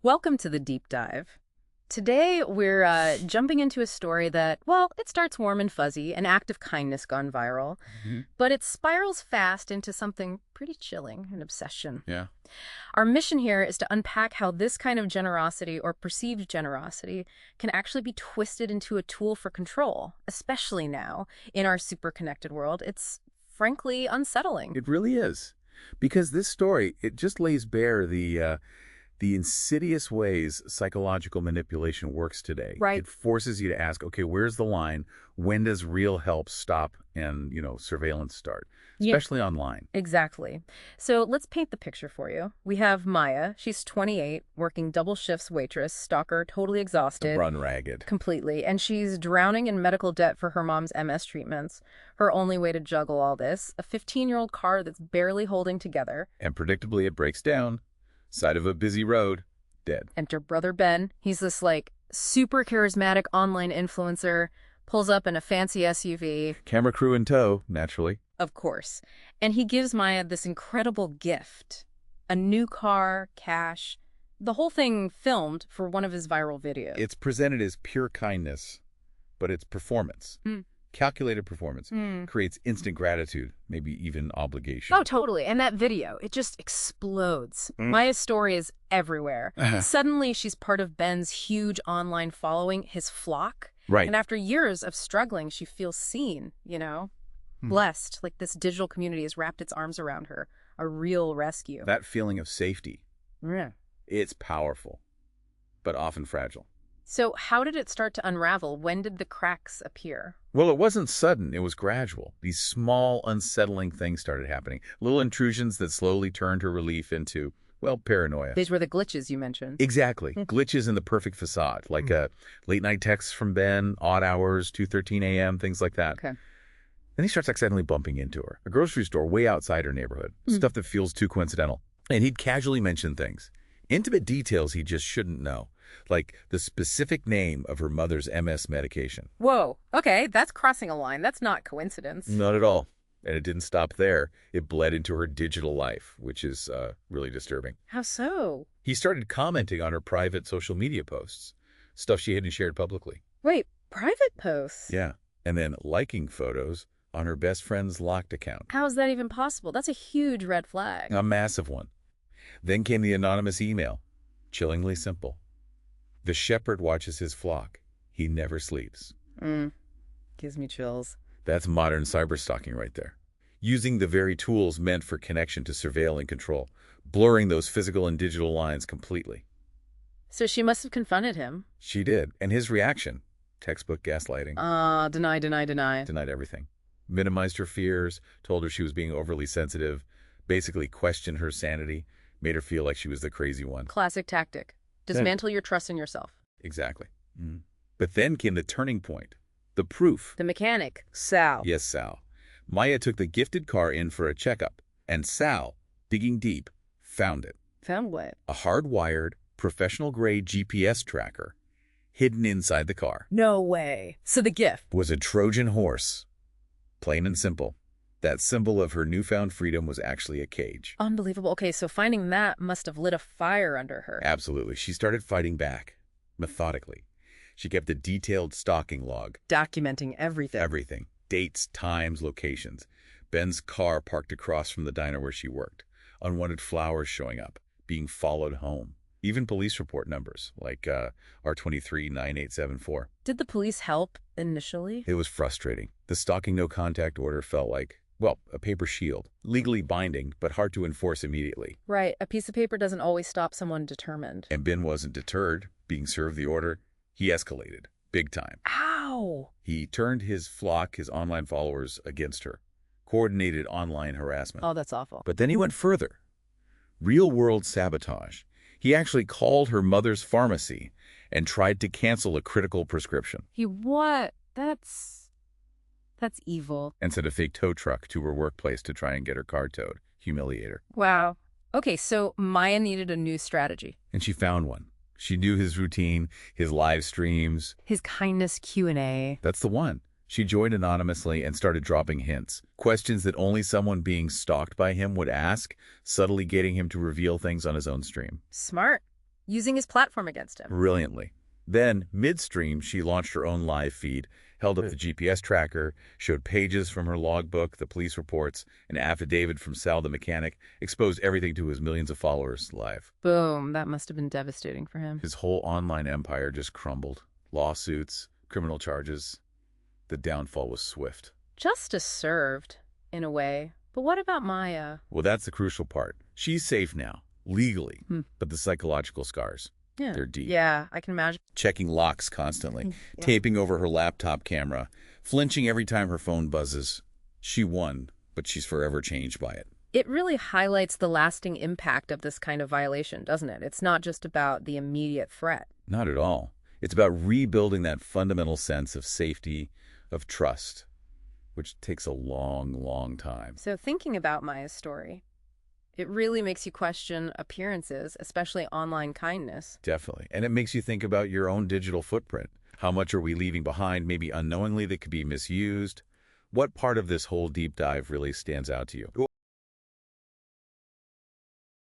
Welcome to the deep dive. Today, we're jumping into a story that, well, it starts warm and fuzzy, an act of kindness gone viral, Hmm. but it spirals fast into something pretty chilling, an obsession. Yeah. Our mission here is to unpack how this kind of generosity or perceived generosity can actually be twisted into a tool for control, especially now in our super connected world. It's frankly unsettling. It really is. Because this story, it just lays bare the insidious ways psychological manipulation works today. Right. It forces you to ask, okay, where's the line? When does real help stop and, surveillance start? Yeah. Especially online. Exactly. So let's paint the picture for you. We have Maya. She's 28, working double shifts waitress, stalker, totally exhausted. Run ragged. Completely. And she's drowning in medical debt for her mom's MS treatments. Her only way to juggle all this, a 15-year-old car that's barely holding together. And predictably, it breaks down. Side of a busy road. Dead. Enter brother Ben. He's this, super charismatic online influencer, pulls up in a fancy SUV. Camera crew in tow, naturally. Of course. And he gives Maya this incredible gift. A new car, cash, the whole thing filmed for one of his viral videos. It's presented as pure kindness, but it's performance. Mm. Calculated performance. Creates instant gratitude, maybe even obligation. Oh, totally. And that video, it just explodes. Maya's story is everywhere. Suddenly, she's part of Ben's huge online following, his flock. Right. And after years of struggling, she feels seen, blessed, like this digital community has wrapped its arms around her. A real rescue. That feeling of safety, Yeah. it's powerful, but often fragile. So how did it start to unravel? When did the cracks appear? Well, it wasn't sudden. It was gradual. These small, unsettling things started happening. Little intrusions that slowly turned her relief into, paranoia. These were the glitches you mentioned. Exactly. Glitches in the perfect facade, like late-night texts from Ben, odd hours, 2:13 a.m., things like that. Okay. Then he starts accidentally bumping into her. A grocery store way outside her neighborhood. Stuff that feels too coincidental. And he'd casually mention things. Intimate details he just shouldn't know. Like the specific name of her mother's MS medication. Whoa. Okay, that's crossing a line. That's not coincidence. Not at all. And it didn't stop there. It bled into her digital life, which is really disturbing. How so? He started commenting on her private social media posts, stuff she hadn't shared publicly. Wait, private posts? Yeah. And then liking photos on her best friend's locked account. How is that even possible? That's a huge red flag. A massive one. Then came the anonymous email. Chillingly simple. The shepherd watches his flock. He never sleeps. Gives me chills. That's modern cyberstalking right there. Using the very tools meant for connection to surveil and control, blurring those physical and digital lines completely. So she must have confronted him. She did. And his reaction, textbook gaslighting, Deny. denied everything. Minimized her fears, told her she was being overly sensitive, basically questioned her sanity, made her feel like she was the crazy one. Classic tactic. Dismantle your trust in yourself. Exactly. But then came the turning point. The proof. The mechanic, Sal. Yes, Sal. Maya took the gifted car in for a checkup, and Sal, digging deep, found it. Found what? A hardwired, professional-grade GPS tracker hidden inside the car. No way. So the gift. Was a Trojan horse. Plain and simple. That symbol of her newfound freedom was actually a cage. Unbelievable. Okay, so finding that must have lit a fire under her. Absolutely. She started fighting back, methodically. She kept a detailed stalking log. Documenting everything. Everything. Dates, times, locations. Ben's car parked across from the diner where she worked. Unwanted flowers showing up. Being followed home. Even police report numbers, like R239874. Did the police help initially? It was frustrating. The stalking no-contact order felt like, a paper shield. Legally binding, but hard to enforce immediately. Right. A piece of paper doesn't always stop someone determined. And Ben wasn't deterred. Being served the order, he escalated. Big time. Ow! He turned his flock, his online followers, against her. Coordinated online harassment. Oh, that's awful. But then he went further. Real-world sabotage. He actually called her mother's pharmacy and tried to cancel a critical prescription. What? That's evil. And sent a fake tow truck to her workplace to try and get her car towed. Humiliate her. Wow. Okay, so Maya needed a new strategy. And she found one. She knew his routine, his live streams. His kindness Q&A. That's the one. She joined anonymously and started dropping hints, questions that only someone being stalked by him would ask, subtly getting him to reveal things on his own stream. Smart. using his platform against him. Brilliantly. Then, midstream, she launched her own live feed, held up the GPS tracker, showed pages from her logbook, the police reports, an affidavit from Sal the mechanic, exposed everything to his millions of followers live. Boom, that must have been devastating for him. His whole online empire just crumbled. Lawsuits, criminal charges. The downfall was swift. Justice served, in a way. But what about Maya? Well, that's the crucial part. She's safe now, legally, but the psychological scars, they're deep. Yeah, I can imagine. Checking locks constantly, taping over her laptop camera, flinching every time her phone buzzes. She won, but she's forever changed by it. It really highlights the lasting impact of this kind of violation, doesn't it? It's not just about the immediate threat. Not at all. It's about rebuilding that fundamental sense of safety, of trust, which takes a long, long time. So thinking about Maya's story, it really makes you question appearances, especially online kindness. Definitely. And it makes you think about your own digital footprint. How much are we leaving behind, maybe unknowingly, that could be misused? What part of this whole deep dive really stands out to you?